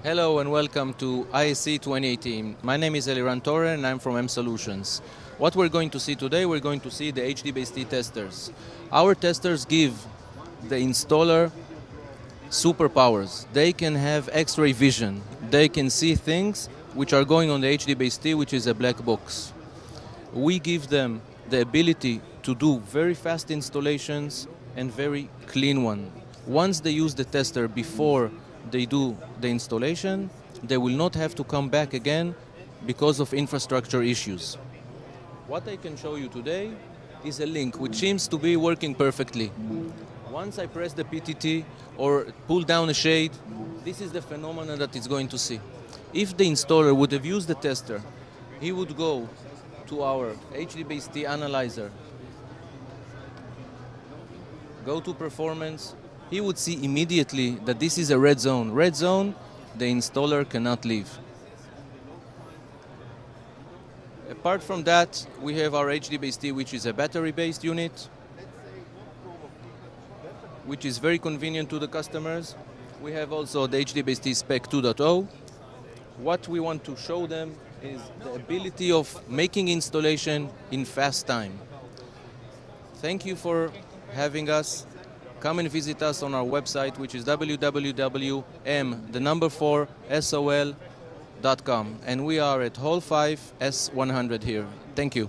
Hello and welcome to ISE 2018. My name is Eliran Torre and I'm from MSolutions. What we're going to see today, we're going to see the HDBaseT testers. Our testers give the installer superpowers. They can have X-ray vision. They can see things which are going on the HDBaseT, which is a black box. We give them the ability to do very fast installations and very clean one. Once they use the tester before they do the installation, they will not have to come back again because of infrastructure issues. What I can show you today is a link which seems to be working perfectly. Once I press the PTT or pull down a shade, this is the phenomenon that it's going to see. If the installer would have used the tester, he would go to our HDBaseT analyzer, go to performance, he would see immediately that this is a red zone. Red zone, the installer cannot leave. Apart from that, we have our HDBaseT, which is a battery-based unit, which is very convenient to the customers. We have also the HDBaseT Spec 2.0. What we want to show them is the ability of making installation in fast time. Thank you for having us. Come and visit us on our website, which is www.m4sol.com, and we are at Hall 5 S100 here. Thank you.